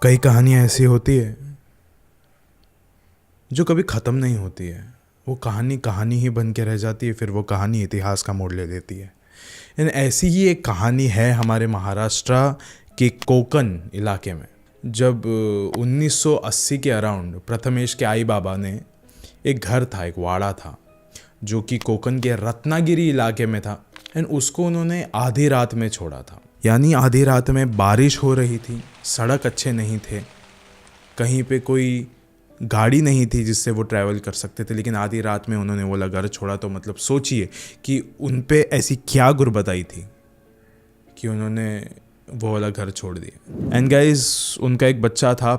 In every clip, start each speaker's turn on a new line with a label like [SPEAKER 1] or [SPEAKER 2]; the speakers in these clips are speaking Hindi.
[SPEAKER 1] कई कहानियाँ ऐसी होती है जो कभी ख़त्म नहीं होती है। वो कहानी कहानी ही बन के रह जाती है, फिर वो कहानी इतिहास का मोड़ ले लेती है। एंड ऐसी ही एक कहानी है हमारे महाराष्ट्र के कोकण इलाके में। जब 1980 के अराउंड प्रथमेश के आई बाबा ने एक घर था, एक वाड़ा था जो कि कोकण के रत्नागिरी इलाके में था। एंड उसको उन्होंने आधी रात में छोड़ा था, यानी आधी रात में बारिश हो रही थी, सड़क अच्छे नहीं थे, कहीं पे कोई गाड़ी नहीं थी जिससे वो ट्रैवल कर सकते थे, लेकिन आधी रात में उन्होंने वो वाला घर छोड़ा। तो मतलब सोचिए कि उन पे ऐसी क्या गुर्बत आई थी कि उन्होंने वो वाला घर छोड़ दिया। एंड गाइस, उनका एक बच्चा था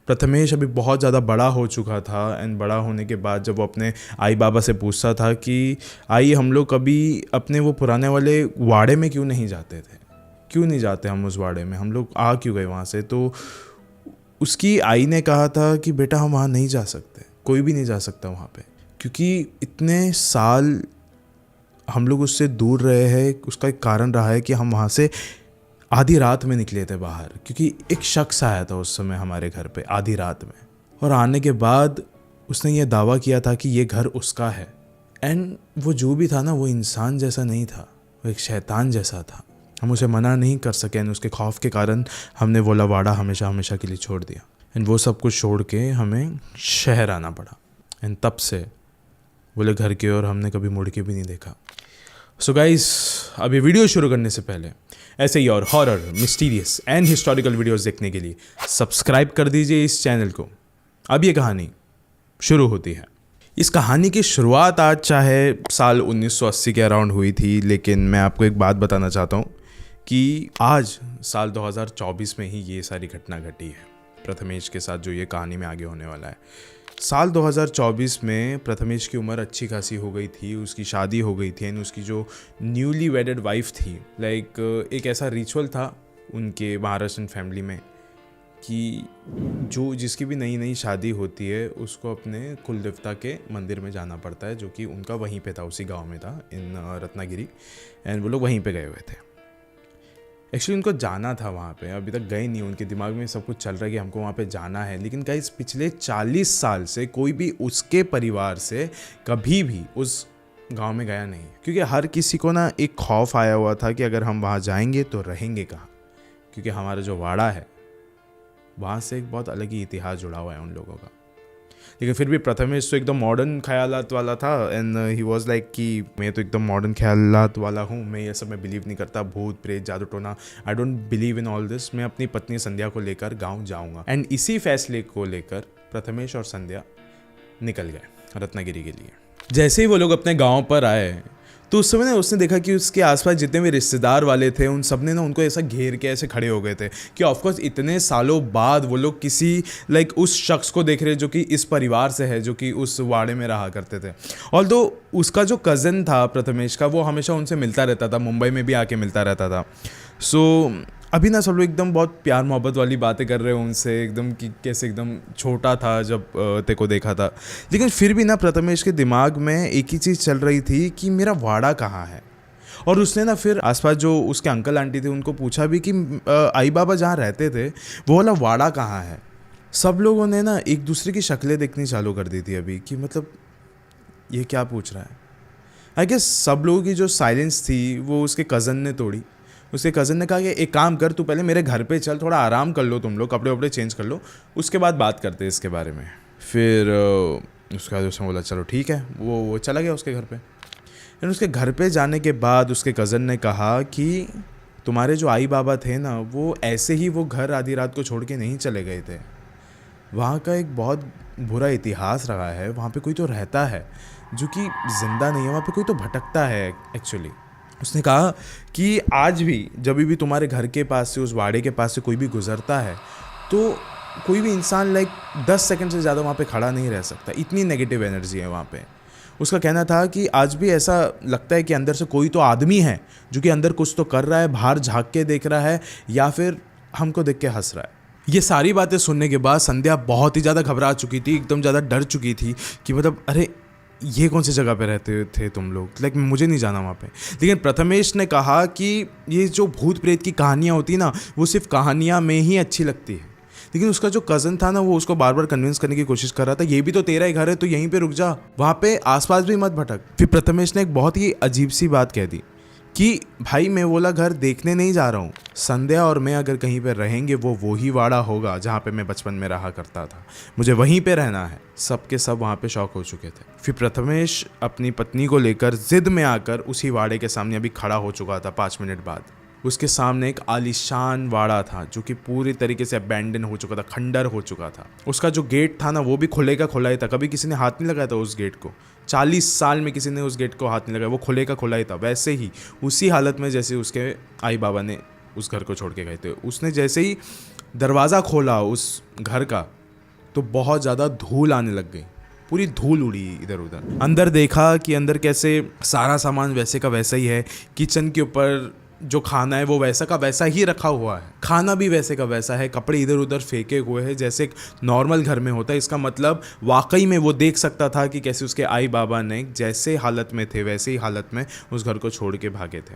[SPEAKER 1] प्रथमेश अभी बहुत ज़्यादा बड़ा हो चुका था। एंड बड़ा होने के बाद जब वो अपने आई बाबा से पूछता था कि आई, हम लोग कभी अपने वो पुराने वाले वाड़े में क्यों नहीं जाते थे, क्यों नहीं जाते हम उस वाड़े में, हम लोग आ क्यों गए वहाँ से। तो उसकी आई ने कहा था कि बेटा हम वहाँ नहीं जा सकते, कोई भी नहीं जा सकता वहाँ पे, क्योंकि इतने साल हम लोग उससे दूर रहे हैं। उसका एक कारण रहा है कि हम वहाँ से आधी रात में निकले थे बाहर, क्योंकि एक शख्स आया था उस समय हमारे घर पे आधी रात में, और आने के बाद उसने ये दावा किया था कि ये घर उसका है। एंड वो जो भी था ना, वो इंसान जैसा नहीं था, वो एक शैतान जैसा था। हम उसे मना नहीं कर सके, एंड उसके खौफ के कारण हमने वो लवाड़ा हमेशा हमेशा के लिए छोड़ दिया। एंड वो सब कुछ छोड़ के हमें शहर आना पड़ा। एंड तब से बोले घर की ओर हमने कभी मुड़ के भी नहीं देखा। सो गाइस, अभी वीडियो शुरू करने से पहले ऐसे ही और horror, mysterious and historical videos देखने के लिए सब्सक्राइब कर दीजिए इस चैनल को। अब ये कहानी शुरू होती है। इस कहानी की शुरुआत आज चाहे साल 1980 के अराउंड हुई थी, लेकिन मैं आपको एक बात बताना चाहता हूँ कि आज साल 2024 में ही ये सारी घटना घटी है प्रथमेश के साथ, जो ये कहानी में आगे होने वाला है। साल 2024 में प्रथमेश की उम्र अच्छी खासी हो गई थी, उसकी शादी हो गई थी। एंड उसकी जो न्यूली वेडेड वाइफ थी, एक ऐसा रिचुअल था उनके महाराष्ट्रन फैमिली में कि जो जिसकी भी नई नई शादी होती है उसको अपने कुल देवता के मंदिर में जाना पड़ता है, जो कि उनका वहीं पे था, उसी गांव में था इन रत्नागिरी। एंड वो लोग वहीं पे गए हुए थे। एक्चुअली उनको जाना था वहाँ पे, अभी तक गए नहीं। उनके दिमाग में सब कुछ चल रहा है कि हमको वहाँ पे जाना है, लेकिन गाइस पिछले 40 साल से कोई भी उसके परिवार से कभी भी उस गांव में गया नहीं, क्योंकि हर किसी को ना एक खौफ आया हुआ था कि अगर हम वहाँ जाएंगे तो रहेंगे कहाँ, क्योंकि हमारा जो वाड़ा है वहाँ से एक बहुत अलग ही इतिहास जुड़ा हुआ है उन लोगों का। लेकिन फिर भी प्रथमेश तो एकदम मॉडर्न ख्यालात वाला था। एंड ही वाज लाइक कि मैं तो एकदम मॉडर्न ख्यालात वाला हूँ, मैं ये सब में बिलीव नहीं करता, भूत प्रेत जादू टोना, I don't believe in all this. मैं अपनी पत्नी संध्या को लेकर गांव जाऊंगा। एंड इसी फैसले को लेकर प्रथमेश और संध्या निकल गए रत्नागिरी के लिए। जैसे ही वो लोग अपने गाँव पर आए तो उस समय ना उसने देखा कि उसके आसपास जितने भी रिश्तेदार वाले थे उन सब ने ना उनको ऐसा घेर के ऐसे खड़े हो गए थे कि ऑफकोर्स इतने सालों बाद वो लोग किसी उस शख्स को देख रहे जो कि इस परिवार से है, जो कि उस वाड़े में रहा करते थे। ऑल्दो उसका जो कज़न था प्रथमेश का, वो हमेशा उनसे मिलता रहता था, मुंबई में भी आके मिलता रहता था। सो अभी ना सब लोग एकदम बहुत प्यार मोहब्बत वाली बातें कर रहे हैं उनसे, एकदम कि कैसे एकदम छोटा था जब ते को देखा था। लेकिन फिर भी ना प्रथमेश के दिमाग में एक ही चीज़ चल रही थी कि मेरा वाड़ा कहाँ है। और उसने ना फिर आसपास जो उसके अंकल आंटी थे उनको पूछा भी कि आई बाबा जहाँ रहते थे वो वाला वाड़ा कहाँ है। सब लोगों ने ना एक दूसरे की शक्लें देखनी चालू कर दी थी अभी, कि मतलब ये क्या पूछ रहा है। आई गेस सब लोगों की जो साइलेंस थी वो उसके कज़न ने तोड़ी। उसके कज़न ने कहा कि एक काम कर, तू पहले मेरे घर पे चल, थोड़ा आराम कर लो, तुम लोग कपड़े वपड़े चेंज कर लो, उसके बाद बात करते हैं इसके बारे में। फिर उसके बाद उसने बोला चलो ठीक है, वो चला गया उसके घर पे। फिर उसके घर पे जाने के बाद उसके कज़न ने कहा कि तुम्हारे जो आई बाबा थे ना, वो ऐसे ही वो घर आधी रात को छोड़ के नहीं चले गए थे। वहाँ का एक बहुत बुरा इतिहास रहा है, वहाँ पे कोई तो रहता है जो कि ज़िंदा नहीं है, वहाँ पे कोई तो भटकता है एक्चुअली। उसने कहा कि आज भी जब भी तुम्हारे घर के पास से, उस वाड़े के पास से कोई भी गुजरता है तो कोई भी इंसान 10 सेकंड से ज़्यादा वहाँ पे खड़ा नहीं रह सकता, इतनी नेगेटिव एनर्जी है वहाँ पे। उसका कहना था कि आज भी ऐसा लगता है कि अंदर से कोई तो आदमी है जो कि अंदर कुछ तो कर रहा है, बाहर झाँक के देख रहा है या फिर हमको देख के हंस रहा है। ये सारी बातें सुनने के बाद संध्या बहुत ही ज़्यादा घबरा चुकी थी, एकदम ज़्यादा डर चुकी थी कि मतलब अरे ये कौन सी जगह पे रहते थे तुम लोग, लाइक मुझे नहीं जाना वहाँ पे। लेकिन प्रथमेश ने कहा कि ये जो भूत प्रेत की कहानियाँ होती ना, वो सिर्फ कहानियाँ में ही अच्छी लगती है। लेकिन उसका जो कज़न था ना, वो उसको बार बार कन्विंस करने की कोशिश कर रहा था, ये भी तो तेरा ही घर है, तो यहीं पे रुक जा, वहाँ पे आसपास भी मत भटक। फिर प्रथमेश ने एक बहुत ही अजीब सी बात कह दी कि भाई मैं बोला घर देखने नहीं जा रहा हूँ, संध्या और मैं अगर कहीं पे रहेंगे वो ही वाड़ा होगा जहाँ पे मैं बचपन में रहा करता था, मुझे वहीं पे रहना है। सबके सब वहाँ पे शॉक हो चुके थे। फिर प्रथमेश अपनी पत्नी को लेकर जिद में आकर उसी वाड़े के सामने अभी खड़ा हो चुका था 5 मिनट बाद। उसके सामने एक आलीशान वाड़ा था जो कि पूरी तरीके से अबैंडन हो चुका था, खंडर हो चुका था। उसका जो गेट था ना, वो भी खुले का खुला ही था, कभी किसी ने हाथ नहीं लगाया था उस गेट को। 40 साल में किसी ने उस गेट को हाथ नहीं लगाया, वो खुले का खुला ही था। वैसे ही उसी हालत में जैसे उसके आई बाबा ने उस घर को छोड़ के गए थे। उसने जैसे ही दरवाज़ा खोला उस घर का, तो बहुत ज़्यादा धूल आने लग गई, पूरी धूल उड़ी इधर उधर। अंदर देखा कि अंदर कैसे सारा सामान वैसे का वैसा ही है, किचन के ऊपर जो खाना है वो वैसा का वैसा ही रखा हुआ है, खाना भी वैसे का वैसा है, कपड़े इधर उधर फेंके हुए हैं जैसे एक नॉर्मल घर में होता है। इसका मतलब वाकई में वो देख सकता था कि कैसे उसके आई बाबा ने जैसे हालत में थे वैसे ही हालत में उस घर को छोड़ के भागे थे।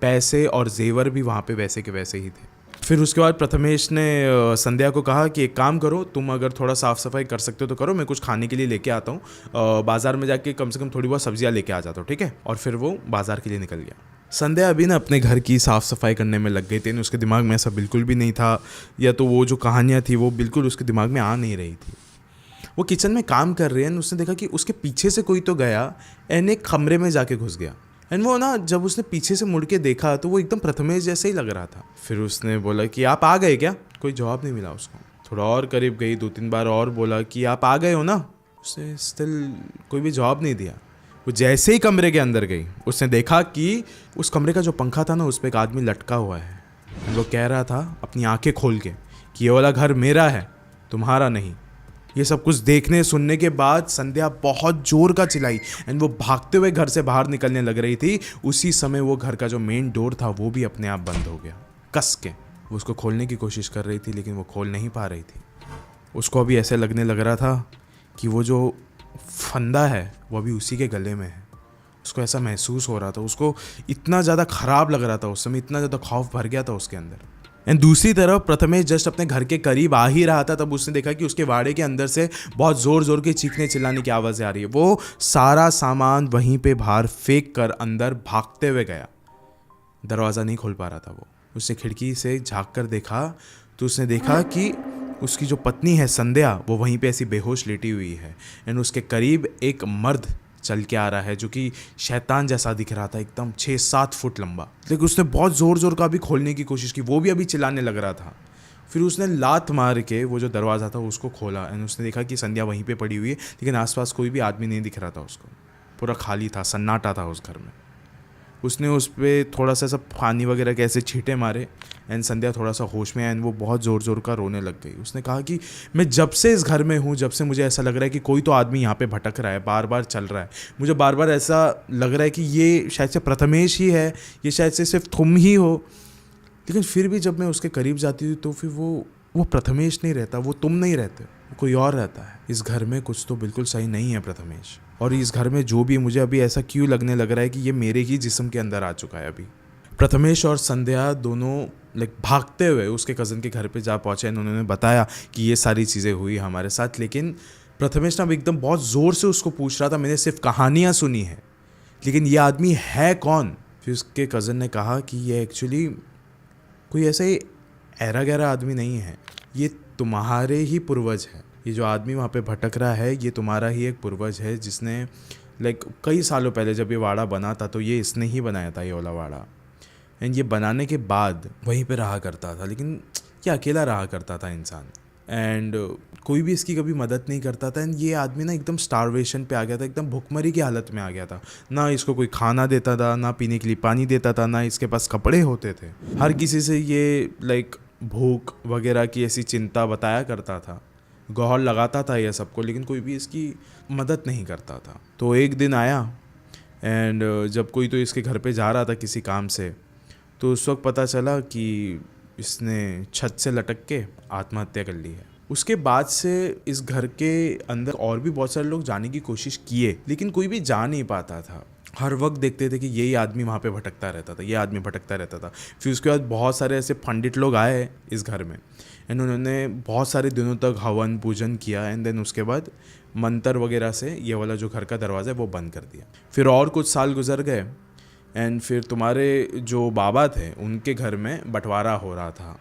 [SPEAKER 1] पैसे और जेवर भी वहाँ पे वैसे के वैसे ही थे। फिर उसके बाद प्रथमेश ने संध्या को कहा कि एक काम करो, तुम अगर थोड़ा साफ़ सफाई कर सकते हो तो करो, मैं कुछ खाने के लिए लेके आता हूँ, बाज़ार में जाके कम से कम थोड़ी बहुत सब्जियाँ लेके आ जाता हूँ, ठीक है। और फिर वो बाज़ार के लिए निकल गया। संध्या अभी ना अपने घर की साफ़ सफाई करने में लग गई थी। उसके दिमाग में ऐसा बिल्कुल भी नहीं था, या तो वो जो कहानियाँ थी वो बिल्कुल उसके दिमाग में आ नहीं रही थी। वो किचन में काम कर रहे हैं, उसने देखा कि उसके पीछे से कोई तो गया एंड एक कमरे में जाके घुस गया। एंड वो ना जब उसने पीछे से मुड़ के देखा तो वो एकदम प्रथमेश जैसे ही लग रहा था। फिर उसने बोला कि आप आ गए क्या? कोई जवाब नहीं मिला उसको। थोड़ा और करीब गई, 2-3 बार और बोला कि आप आ गए हो ना? उसने स्टिल कोई भी जवाब नहीं दिया। वो जैसे ही कमरे के अंदर गई, उसने देखा कि उस कमरे का जो पंखा था ना, उस पर एक आदमी लटका हुआ है। वो कह रहा था अपनी आंखें खोल के कि ये वाला घर मेरा है, तुम्हारा नहीं। ये सब कुछ देखने सुनने के बाद संध्या बहुत जोर का चिल्लाई एंड वो भागते हुए घर से बाहर निकलने लग रही थी। उसी समय वो घर का जो मेन डोर था वो भी अपने आप बंद हो गया कस के। वो उसको खोलने की कोशिश कर रही थी लेकिन वो खोल नहीं पा रही थी। उसको अभी ऐसे लगने लग रहा था कि वो जो फंदा है वो अभी उसी के गले में है। उसको ऐसा महसूस हो रहा था, उसको इतना ज़्यादा ख़राब लग रहा था उस समय, इतना ज़्यादा खौफ भर गया था उसके अंदर। एंड दूसरी तरफ प्रथमेश जस्ट अपने घर के करीब आ ही रहा था, तब उसने देखा कि उसके वाड़े के अंदर से बहुत ज़ोर ज़ोर के चीखने चिल्लाने की आवाज़ें आ रही है। वो सारा सामान वहीं पे बाहर फेंक कर अंदर भागते हुए गया। दरवाज़ा नहीं खोल पा रहा था वो। उसने खिड़की से झाँक कर देखा तो उसने देखा कि उसकी जो पत्नी है संध्या, वो वहीं पे ऐसी बेहोश लेटी हुई है एंड उसके करीब एक मर्द चल के आ रहा है जो कि शैतान जैसा दिख रहा था, एकदम 6-7 फुट लंबा। लेकिन उसने बहुत ज़ोर ज़ोर का भी खोलने की कोशिश की, वो भी अभी चिल्लाने लग रहा था। फिर उसने लात मार के वो जो दरवाज़ा था उसको खोला एंड उसने देखा कि संध्या वहीं पे पड़ी हुई है, लेकिन आसपास कोई भी आदमी नहीं दिख रहा था उसको। पूरा खाली था, सन्नाटा था उस घर में। उसने उस पर थोड़ा सा पानी वगैरह के ऐसे छींटे मारे एंड संध्या थोड़ा सा होश में आया एंड वो बहुत ज़ोर ज़ोर का रोने लग गई। उसने कहा कि मैं जब से इस घर में हूँ, जब से मुझे ऐसा लग रहा है कि कोई तो आदमी यहाँ पे भटक रहा है, बार बार चल रहा है। मुझे बार बार ऐसा लग रहा है कि ये शायद से प्रथमेश ही है, ये शायद से सिर्फ तुम ही हो। लेकिन फिर भी जब मैं उसके करीब जाती थी तो फिर वो प्रथमेश नहीं रहता, वो तुम नहीं रहते, कोई और रहता है। इस घर में कुछ तो बिल्कुल सही नहीं है प्रथमेश। और इस घर में जो भी मुझे अभी ऐसा क्यों लगने लग रहा है कि ये मेरे ही जिस्म के अंदर आ चुका है अभी। प्रथमेश और संध्या दोनों भागते हुए उसके कज़न के घर पे जा पहुँचे। उन्होंने बताया कि ये सारी चीज़ें हुई हमारे साथ। लेकिन प्रथमेश ना एकदम बहुत ज़ोर से उसको पूछ रहा था, मैंने सिर्फ कहानियाँ सुनी है, लेकिन ये आदमी है कौन? फिर उसके कज़न ने कहा कि ये एक्चुअली कोई ऐसे ऐरा गहरा आदमी नहीं है, ये तुम्हारे ही पूर्वज है। ये जो आदमी वहाँ पे भटक रहा है ये तुम्हारा ही एक पूर्वज है, जिसने कई सालों पहले जब ये वाड़ा बना था तो ये इसने ही बनाया था, ये वाला वाड़ा। एंड ये बनाने के बाद वहीं पे रहा करता था, लेकिन ये अकेला रहा करता था इंसान। एंड कोई भी इसकी कभी मदद नहीं करता था। एंड ये आदमी ना एकदम स्टारवेशन पे आ गया था, एकदम भुखमरी की हालत में आ गया था। ना इसको कोई खाना देता था, ना पीने के लिए पानी देता था, ना इसके पास कपड़े होते थे। हर किसी से ये भूख वगैरह की ऐसी चिंता बताया करता था, गौहर लगाता था ये सबको, लेकिन कोई भी इसकी मदद नहीं करता था। तो एक दिन आया एंड जब कोई तो इसके घर पे जा रहा था किसी काम से, तो उस वक्त पता चला कि इसने छत से लटक के आत्महत्या कर ली है। उसके बाद से इस घर के अंदर और भी बहुत सारे लोग जाने की कोशिश किए, लेकिन कोई भी जा नहीं पाता था। हर वक्त देखते थे कि यही आदमी वहाँ पे भटकता रहता था, ये आदमी भटकता रहता था। फिर उसके बाद बहुत सारे ऐसे पंडित लोग आए इस घर में, एंड उन्होंने बहुत सारे दिनों तक हवन पूजन किया, एंड देन उसके बाद मंत्र वगैरह से ये वाला जो घर का दरवाज़ा है वो बंद कर दिया। फिर और कुछ साल गुजर गए, एंड फिर तुम्हारे जो बाबा थे उनके घर में बंटवारा हो रहा था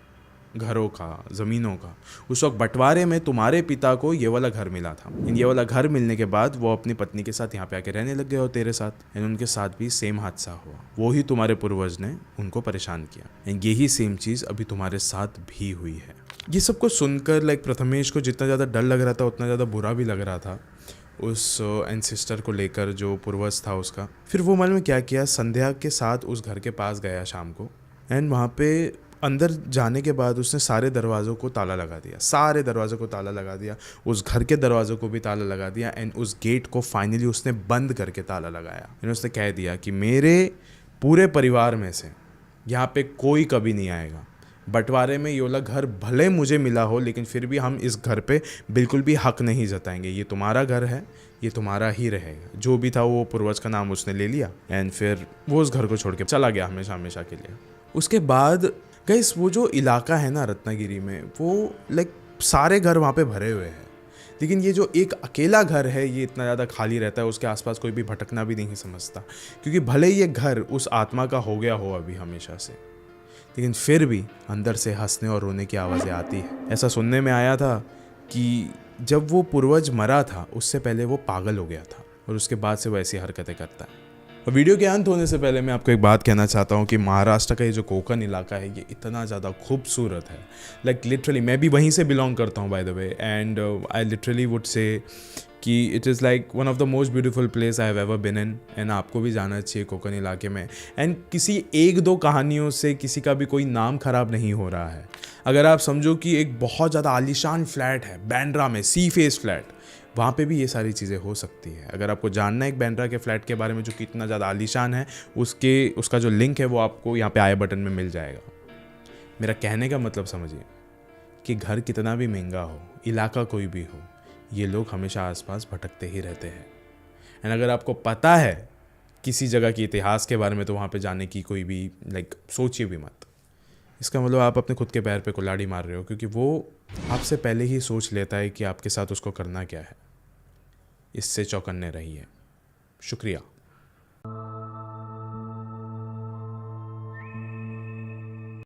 [SPEAKER 1] घरों का, ज़मीनों का। उस वक्त बंटवारे में तुम्हारे पिता को ये वाला घर मिला था। ये वाला घर मिलने के बाद वो अपनी पत्नी के साथ यहाँ पे आके रहने लग गए और तेरे साथ, एंड उनके साथ भी सेम हादसा हुआ। वो ही तुम्हारे पूर्वज ने उनको परेशान किया, एंड यही सेम चीज़ अभी तुम्हारे साथ भी हुई है। ये सब कुछ सुनकर लाइक प्रथमेश को जितना ज़्यादा डर लग रहा था उतना ज़्यादा बुरा भी लग रहा था उस एंसेस्टर को लेकर जो पूर्वज था उसका। फिर वो मन में क्या किया, संध्या के साथ उस घर के पास गया शाम को, एंड वहाँ पे अंदर जाने के बाद उसने सारे दरवाज़ों को ताला लगा दिया, सारे दरवाज़ों को ताला लगा दिया, उस घर के दरवाज़ों को भी ताला लगा दिया, एंड उस गेट को फाइनली उसने बंद करके ताला लगाया। एंड उसने कह दिया कि मेरे पूरे परिवार में से यहाँ पे कोई कभी नहीं आएगा। बंटवारे में ये वाला घर भले मुझे मिला हो, लेकिन फिर भी हम इस घर पे बिल्कुल भी हक नहीं जताएंगे। ये तुम्हारा घर है, ये तुम्हारा ही रहेगा। जो भी था वो पूर्वज का नाम उसने ले लिया, एंड फिर वो उस घर को छोड़ के चला गया हमेशा हमेशा के लिए। उसके बाद गाइस वो जो इलाका है ना रत्नागिरी में, वो लाइक सारे घर वहाँ पे भरे हुए हैं, लेकिन ये जो एक अकेला घर है ये इतना ज़्यादा खाली रहता है, उसके आसपास कोई भी भटकना भी नहीं समझता, क्योंकि भले ये घर उस आत्मा का हो गया हो अभी हमेशा से, लेकिन फिर भी अंदर से हंसने और रोने की आवाज़ें आती है। ऐसा सुनने में आया था कि जब वो पूर्वज मरा था उससे पहले वो पागल हो गया था, और उसके बाद से वो ऐसी हरकतें करता है। और वीडियो के अंत होने से पहले मैं आपको एक बात कहना चाहता हूँ कि महाराष्ट्र का ये जो कोकण इलाका है ये इतना ज़्यादा खूबसूरत है। लाइक लिटरली मैं भी वहीं से बिलोंग करता हूँ by the way, and I literally would say कि it is like one of the most beautiful place I have ever been in, and आपको भी जाना चाहिए कोकण इलाके में। एंड किसी एक दो कहानियों से किसी का भी कोई नाम ख़राब नहीं हो रहा है। अगर आप समझो कि एक बहुत ज़्यादा आलीशान फ्लैट है बांद्रा में, सी फेस फ्लैट, वहाँ पे भी ये सारी चीज़ें हो सकती है। अगर आपको जानना है एक बांद्रा के फ्लैट के बारे में जो कितना ज़्यादा आलीशान है, उसका जो लिंक है वो आपको यहाँ पे आई बटन में मिल जाएगा। मेरा कहने का मतलब समझिए कि घर कितना भी महंगा हो, इलाका कोई भी हो, ये लोग हमेशा आसपास भटकते ही रहते हैं। एंड अगर आपको पता है किसी जगह के इतिहास के बारे में तो वहाँ पे जाने की कोई भी लाइक सोचिए भी मत। इसका मतलब आप अपने खुद के पैर पे कुल्हाड़ी मार रहे हो, क्योंकि वो आपसे पहले ही सोच लेता है कि आपके साथ उसको करना क्या है। इससे चौकन्ने रहिए। शुक्रिया।